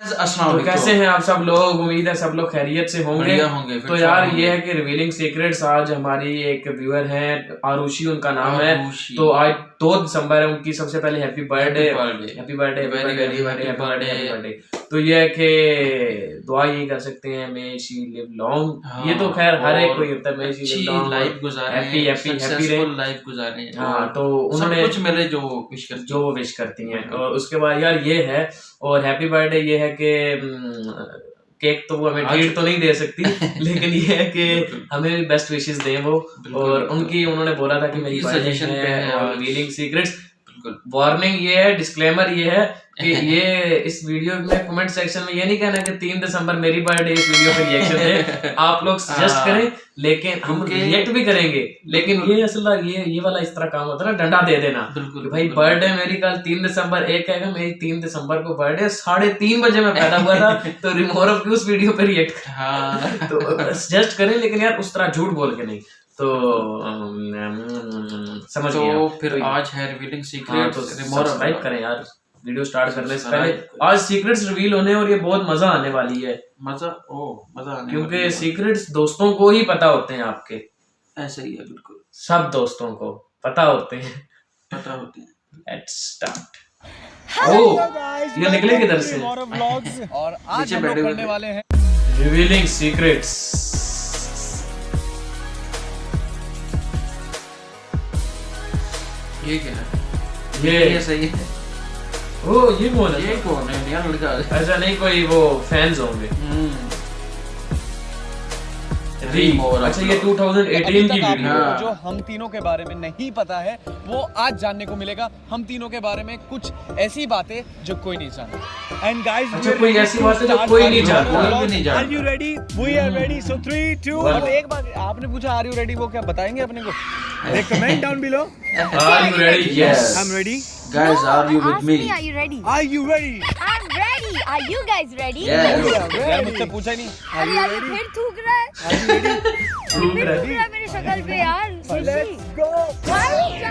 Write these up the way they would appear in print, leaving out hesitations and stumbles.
तो कैसे हैं आप सब लोग? उम्मीद है सब लोग खैरियत से होंगे। तो यार ये है कि रिवीलिंग सीक्रेट्स, आज हमारी एक व्यूअर है आरुषि, उनका नाम है। तो आज 2 दिसंबर है, उनकी सबसे पहले हैप्पी बर्थडे, तो ये है कि दुआ यही कर सकते हैं, मे शी लिव लॉन्ग। ये तो खैर हर एक कोई होता है, मे शी लिव लॉन्ग, लाइफ गुजारे, हैप्पी लाइफ गुजारे। हाँ, तो उन्होंने कुछ मिले जो वो विश करती हैं। और उसके बाद यार ये है, और हैप्पी बर्थडे ये है कि केक तो वो हमें ट्रीट तो नहीं दे सकती लेकिन ये है कि हमें बेस्ट विशेस दें वो। और उन्होंने बोला था कि मेरी सजेशन है और रिवीलिंग सीक्रेट्स। वार्निंग ये है, डिस्क्लेमर ये है कि ये इस वीडियो में कमेंट सेक्शन में ये नहीं कहना कि 3 दिसंबर मेरी बर्थडे, इस वीडियो पे रिएक्शन है। आप लोग सजेस्ट करें, लेकिन हम रिएक्ट भी करेंगे। लेकिन ये असल ये वाला इस तरह काम होता है ना, डंडा दे देना कि भाई बर्थडे मेरी कल 3 दिसंबर, एक कहेगा मेरी 3 दिसंबर को बर्थडे, 3:30 बजे मैं पैदा हुआ था तो रिमोरव की उस वीडियो पे रिएक्ट तो सजेस्ट करें, लेकिन यार उस तरह झूठ बोल के नहीं। तो समझ गया। तो फिर आज है रिवीलिंग सीक्रेट्स, तो सब्सक्राइब करें यार वीडियो स्टार्ट करने से पहले। आज सीक्रेट्स रिवील होने और ये बहुत मजा आने वाली है। मजा आने क्योंकि सीक्रेट्स दोस्तों को ही पता होते हैं, आपके ऐसा ही है, बिल्कुल सब दोस्तों को पता होते हैं। Let's start. ये निकले किधर से? और आज हम लोग करने वाले हैं रिवीलिंग सीक्रेट्स। ये क्या है? ये सही है। ओ ये कौन है? ये कौन है? नया लड़का है। ऐसा नहीं, कोई वो फैंस होंगे। अच्छा, ये 2018 की वीडियो है। जो हम तीनों के बारे में नहीं पता है वो आज जानने को मिलेगा। हम तीनों के बारे में कुछ ऐसी बातें जो कोई नहीं जानता। एंड गाइस, अच्छा कोई ऐसी बात है जो कोई नहीं जानता। Are you ready? We are ready. So 3 2 1। एक बार आपने पूछा आर यू रेडी, वो क्या बताएंगे अपने को? Comment down below. Are you ready? Yes, I am ready. Guys, are you with me? Are you ready? Are you ready? I'm ready. Are you guys ready? Yes. यार मुझसे पूछा ही नहीं। अरे यार ये फिर थूक रहा है। Are you ready? फिर थूक रहा है मेरी शक्ल पे यार। Let's go.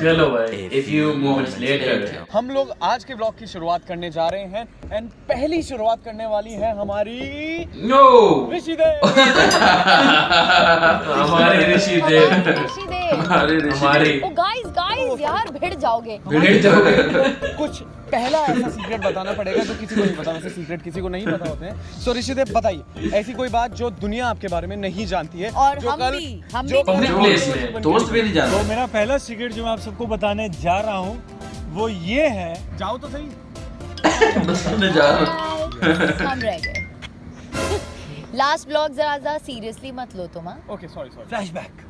चलो भाई, a few moments later हम लोग आज के ब्लॉग की शुरुआत करने जा रहे हैं। एंड पहली शुरुआत करने वाली है हमारी नो ऋषिदेव। हमारे ऋषिदेव हमारी ओ गाइस यार भिड़ जाओगे। कुछ पहला ऐसा सीक्रेट बताना पड़ेगा जो किसी को नहीं पता। वैसे सीक्रेट किसी को नहीं पता होते हैं। सो ऋषिदेव बताइए ऐसी कोई बात जो दुनिया आपके बारे में नहीं जानती है और जो हम भी पब्लिक प्लेस में दोस्त भी नहीं जानते। तो मेरा पहला सीक्रेट जो मैं आप सबको बताने जा रहा हूँ वो ये है। जाओ तो सही। बताने जा रहा हूँ। हम रह गए। लास्ट ब्लॉग जरा सीरियसली मत लो तुम। Okay sorry. फ्लैशबैक।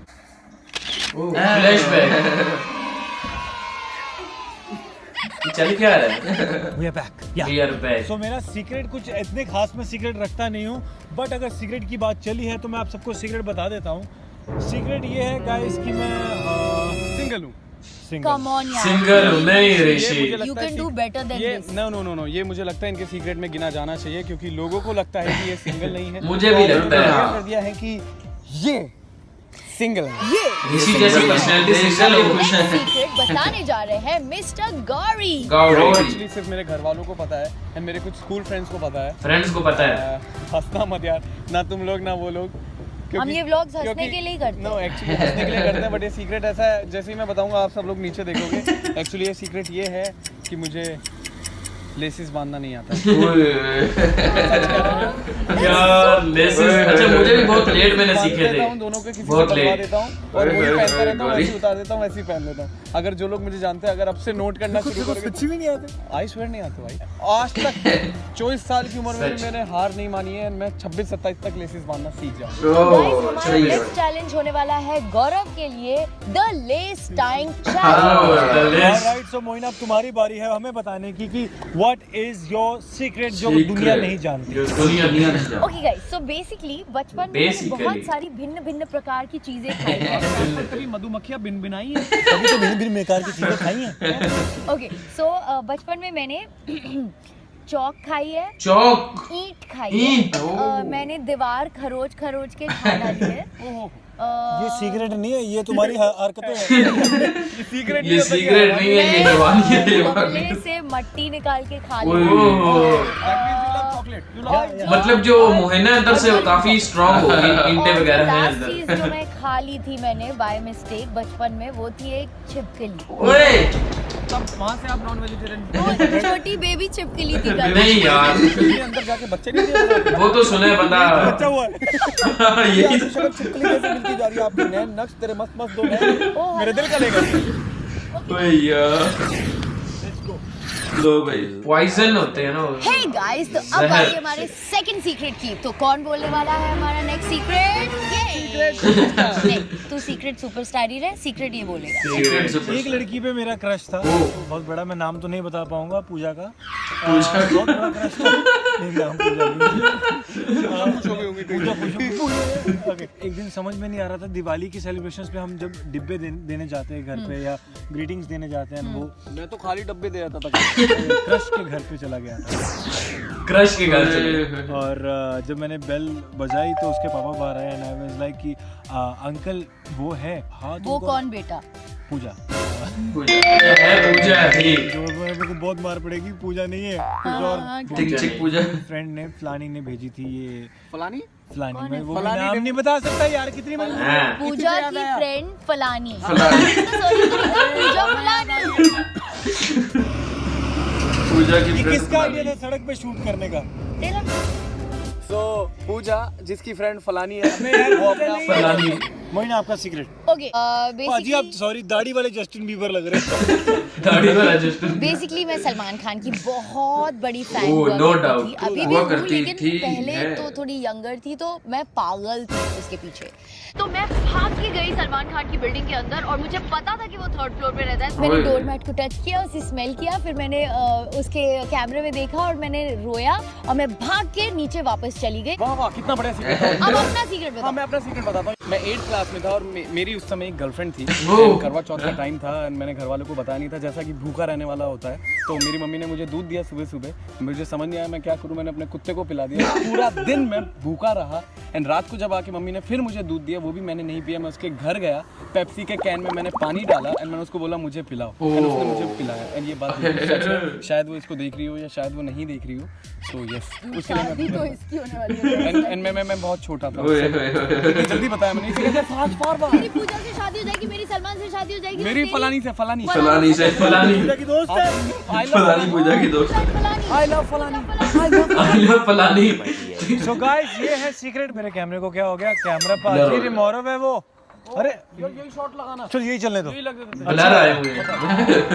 फ्लैशबैक चल क्या रहा है? We are back. Yeah. We are back. So मेरा सीक्रेट कुछ इतने खास मैं सीक्रेट रखता नहीं हूँ, बट अगर सीक्रेट की बात चली है तो मैं आप सबको सीक्रेट बता देता हूँ। सीक्रेट ये है गाइस कि मैं सिंगल हूँ। कम ऑन यार। सिंगल नहीं Rishi. You can do better than this. No, ये मुझे लगता है इनके सीक्रेट में गिना जाना चाहिए क्योंकि लोगों को लगता है कि ये सिंगल नहीं है। मुझे भी लगता है। कर दिया है कि ये सिंगल है। ये ऋषि जैसी पर्सनालिटी सिंगल हो। नेक्स्ट सीक्रेट बताने जा रहे हैं मिस्टर गौरी। एक्चुअली सिर्फ मेरे घर वालों को पता है एंड मेरे कुछ स्कूल फ्रेंड्स को पता है। फ्रेंड्स को पता है। हंसना मत यार, ना तुम लोग ना वो लोग। हम ये व्लॉग्स हंसने के लिए ही करते हैं। नो एक्चुअली हंसने के लिए करते हैं, बट ये सीक्रेट ऐसा है जैसे ही मैं बताऊंगा आप सब लोग नीचे देखोगे। एक्चुअली ये सीक्रेट ये है कि मुझे लेसेस बांधना नहीं आता। यार लेसेस, अच्छा मुझे भी बहुत लेट मैंने सीखे थे। दोनों के किसी बहुत से बनवा लेट। देता हूँ और वही पहनता रहता हूँ, वैसे उतार देता हूँ, वैसे ही पहन लेता हूँ। अगर जो लोग मुझे जानते हैं, अगर अब से नोट करना शुरू करोगे। सच्ची में नहीं आते? आई स्वेयर नहीं आते भाई। आज तक 24 साल की उम्र में मैंने हार नहीं मानी है। मैं 26-27 तक लेसेस बांधना सीख जाऊँ। हमारा नेक्स्ट चैलेंज होने वाला है गौरव के लिए the less time challenge. Alright, so Moin अब तुम्हारी बारी है हमें बताने की कि व्हाट इज योर सीक्रेट जो दुनिया नहीं जानती। ओके गाइस, सो बेसिकली बचपन में मैंने बहुत सारी भिन्न प्रकार की चीजें खाई हैं। कभी मधुमक्खियाँ भिनभिनाई हैं? कभी तो भिन्न प्रकार की चीजें खाई हैं। ओके, सो बचपन में मैंने चौक खाई है, ईंट खाई है, मैंने दीवार खरोच के खा डाली है। ये सीक्रेट नहीं है, ये तुम्हारी हरकतें हैं। सीक्रेट ये सीक्रेट नहीं है, ये जवानी है। गमले से मट्टी निकाल के खा ली। मतलब जो मोहना अंदर से काफी स्ट्रांग होगी, ईंटें वगैरह हैं लास्ट अंदर। चीज जो मैं खा ली थी मैंने बाय मिस्टेक बचपन में, वो थी एक छिपकली। ओए तब वहाँ से आप नॉन वेजिटेरियन वो छोटी बेबी छिपकली थी घर में। नहीं यार, अंदर जाके बच्चे नहीं दिए वो तो सुना है बंदा। बच्चा हुआ है। यही तो शक्ल छिपकली कैसे मिलती जा रही है आपकी? नैन नक्श तेरे मस्त मस्त दो नैन मेरे दिल का लेगा। भैया लो भाई पॉइजन होते हैं ना वो। हे गाइस, तो अब जहर। आइए हमारे सेकंड सीक्रेट की। तो कौन बोलने वाला है हमारा नेक्स्ट सीक्रेट? नहीं, तू सीक्रेट सुपरस्टार ही रहे, सीक्रेट ये बोलेगा। सीक्रेट सुपर एक लड़की पे मेरा क्रश था, बहुत बड़ा, मैं नाम तो नहीं बता पाऊंगा, पूजा का। बहुत बड़ा क्रश था। नहीं, नाम पूजा नहीं। ओके, एक दिन समझ में नहीं आ रहा था, दिवाली की सेलिब्रेशंस पे हम जब डिब्बे देने जाते हैं घर पे या ग्रीटिंग्स देने जाते हैं, वो मैं तो खाली डब्बे दे आता था। क्रश के घर पे चला गया था। क्रश के घर चले। और जब मैंने बेल बजाई तो उसके पापा बाहर आए एंड आई वाज लाइक कि अंकल वो है। हाँ, वो कौन बेटा? पूजा। है पूजा है। जो मेरे को बहुत मार पड़ेगी, पूजा नहीं है कुछ और। टिक चिक पूजा फ्रेंड ने फलानी ने भेजी थी ये फलानी फलानी, मैं वो नाम नहीं बता सकता यार, कितनी बार हाँ। पूजा की फ्रेंड फलानी। फलानी पूजा फलानी। पूजा की ये friend किसका फलानी। आइडिया था सड़क पे शूट करने का? तेरा सो पूजा जिसकी फ्रेंड फलानी है वो अपना फलानी। मोइन आपका सीक्रेट। ओके, पाजी आप सॉरी दाढ़ी वाले जस्टिन बीबर लग रहे हैं। दाढ़ी वाला जस्ट। बेसिकली मैं सलमान खान की बहुत बड़ी फैन Oh, हुआ no करती doubt. थी। अभी भी हुआ हूँ, करती लेकिन थी, पहले है। तो थोड़ी यंगर थी, तो मैं पागल थी उसके पीछे। तो मैं भाग के गई सलमान खान की बिल्डिंग के अंदर, और मुझे पता था कि वो 3rd फ्लोर पे रहता है। मैंने ओए। डोरमैट को टच किया, उसे स्मेल किया, फिर मैंने उसके कैमरे में देखा और मैंने रोया, और मैं भाग के नीचे वापस चली गई। वाह वाह कितना बड़ा सीक्रेट। अब अपना सीक्रेट हाँ बताओ। मैं अपना सीक्रेट बताता हूँ। मैं 8th क्लास में था और मेरी उस समय एक गर्लफ्रेंड थी। ओह। करवा चौथ का टाइम था और मैंने घर वालों को बताया नहीं था, जैसा कि भूखा रहने वाला होता है। तो मेरी मम्मी ने मुझे दूध दिया सुबह सुबह, मुझे समझ नहीं आया मैं क्या करूँ, मैंने अपने कुत्ते को पिला दिया। पूरा दिन मैं भूखा रहा एंड रात को जब आके मम्मी ने फिर मुझे दूध दिया, वो भी मैंने नहीं पिया। मैं उसके घर गया, पेप्सी के कैन में मैंने पानी डाला एंड मैंने उसको बोला मुझे पिलाओ, एंड उसने मुझे पिलाया। एंड ये बात सच है, शायद वो इसको देख रही हो या शायद वो नहीं देख रही हो। तो यस, उसके लिए शादी तो इसकी होने वाली है। एंड मैं बहुत छोटा था। ओए, ओए, ओए। जल्दी बताया मैंने, इसीलिए फास्ट फॉरवर्ड। मेरी पूजा से शादी हो जाएगी, मेरी सलमान से शादी हो जाएगी, मेरी तेरी- फलानी से फलानी फलानी से फलानी। पूजा की दोस्त है। फलानी पूजा की दोस्त फलानी। आई लव फलानी। आई लव फलानी। सो गाइस ये है सीक्रेट। मेरे कैमरे को क्या हो गया? कैमरा पाजी रिमोरव है वो। अरे यही शॉट लगाना। चल यही चलने दो। ब्लर आए हुए हैं।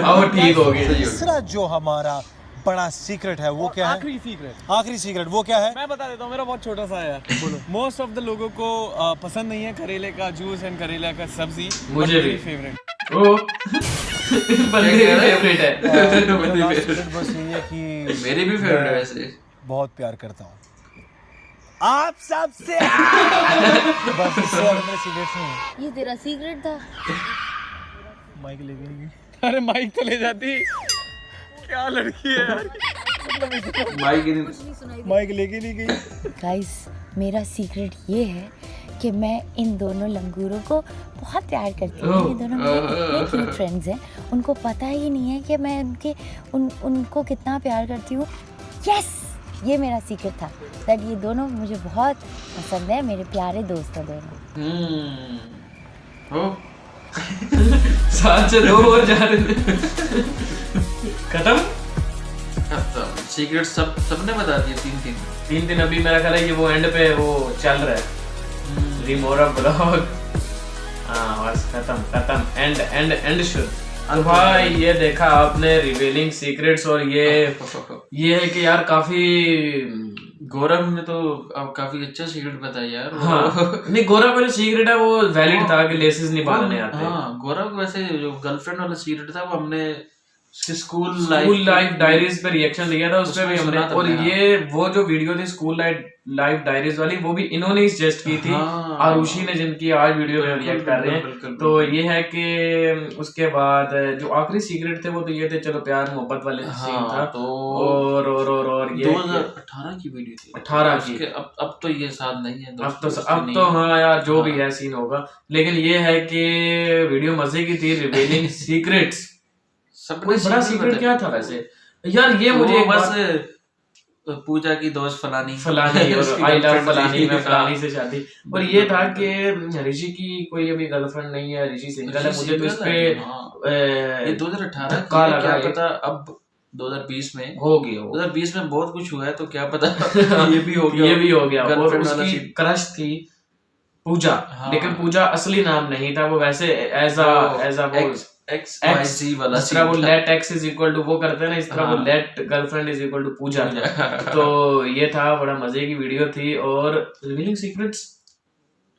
अब ठीक हो गए। तीसरा जो हमारा बड़ा सीक्रेट है वो क्या है? आखिरी सीक्रेट आखिरी सीक्रेट वो क्या है? मैं बता देता हूँ, मेरा बहुत छोटा सा है यार। बोलो। मोस्ट ऑफ द लोगों को पसंद नहीं है करेले का जूस एंड करेले का सब्जी। मुझे भी। फेवरेट। ओ बंदे की फेवरेट है। मेरा last secret बस यही है कि मेरी भी फेवरेट है वैसे। बहुत प्यार करता हूँ आप सबसे। बस इससे ज्यादा मेरे सीक्रेट्स नहीं है। ये तेरा सीक्रेट था? माइक लेके नहीं गई। अरे माइक तो ले जाती, क्या लड़की है यार। माइक लेके नहीं गई। गाइस, मेरा सीक्रेट ये है कि मैं इन दोनों लंगूरों को बहुत प्यार करती हूँ। ये दोनों मेरे इतने क्यूट फ्रेंड्स हैं, उनको पता ही नहीं है कि मैं उनको कितना प्यार करती हूँ। यस, ये मेरा सीक्रेट था दैट ये दोनों मुझे बहुत पसंद है, मेरे प्यारे दोस्त हैं दोनों। ओ साथ से दो और जा रहे थे। खत्म। सीक्रेट सबने बता दिए। 3 अभी मेरा ख्याल है कि वो एंड पे वो चल रहा है। रिमोरा ब्लॉग। हाँ बस खत्म एंड शुड। भाई ये देखा आपने रिवीलिंग सीक्रेट्स, और ये है कि यार काफी गौरव ने तो अब काफी अच्छा सीक्रेट बताया यार। हाँ नहीं, गौरव का जो सीक्रेट है वो वैलिड था कि लेसेस नहीं बांधने आते। हाँ गौरव वैसे जो गर्लफ्रेंड वाला सीक्रेट था वो हमने स्कूल लाइफ डायरीज पे रिएक्शन दिया था, उस पे भी हमने। और ये वो जो वीडियो थी स्कूल लाइफ डायरीज वाली, वो भी इन्होंने ही सजेस्ट की थी। हाँ। आरुषि ने, जिनकी आज वीडियो में रिएक्ट कर रहे हैं। तो ये है कि उसके बाद जो आखिरी सीक्रेट थे वो तो ये थे, चलो प्यार मोहब्बत वाले सीन था। तो और ये 2018 की वीडियो थी। 18 की। अब तो ये साथ नहीं है अब तो हाँ यार जो भी है सीन होगा। लेकिन ये है कि वीडियो मजे की थी, रिवीलिंग सीक्रेट्स। कोई बड़ा सीक्रेट क्या था वैसे यार? ये मुझे बस पूजा की दोस्त फलानी फलानी और उसकी आई लव girlfriend फलानी थी। में फलानी से शादी। और ये था कि ऋषि की कोई अभी गर्लफ्रेंड नहीं है, ऋषि सिंगल है। मुझे तो इस पे ये 2018 धक्का की है, क्या लगा पता अब 2020 में हो गया वो। 2020 में बहुत कुछ हुआ है, तो क्या पता ये भी हो गया। ये भी हो गया। और Girlfriend वाला उसकी scene। क्रश थी पूजा, हाँ। लेकिन पूजा असली नाम नहीं था, वो वैसे एज अ वो XYZ वाला जिस तरह वो scene था। Let x is equal to वो करते हैं ना, इस तरह वो हाँ। Let girlfriend is equal to Pooja. तो ये था, बड़ा मजे की वीडियो थी। और रिवीलिंग सीक्रेट्स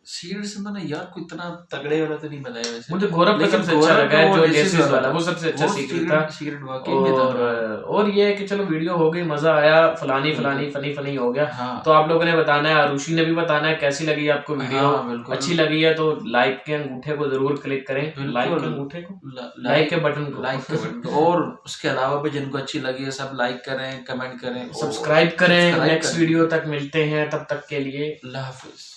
सीरियस में ना यार, कोई इतना तगड़े वाला तो नहीं बनाया वैसे। मुझे गौरव का लेकिन सबसे अच्छा गौरव लगा का है, वो जो लेसिस लेसिस वाला, वाला वो सबसे अच्छा वो सीक्रेट था। सीक्रेट वाकई में था। और ये है कि चलो वीडियो हो गई, मजा आया, फलानी फलानी फनी फनी हो गया। हाँ। तो आप लोगों ने बताना है, आरुषि ने भी बताना है कैसी लगी आपको वीडियो। हाँ, बिल्कुल। अच्छी लगी है तो लाइक के अंगूठे को जरूर क्लिक करें। बिल्कुल। लाइक के अंगूठे को, लाइक के बटन को, लाइक के बटन को। और उसके अलावा भी जिनको अच्छी लगी है सब लाइक करें, कमेंट करें, सब्सक्राइब करें। सब्सक्राइब नेक्स्ट करें। वीडियो तक मिलते हैं, तब तक के लिए अल्लाह हाफिज।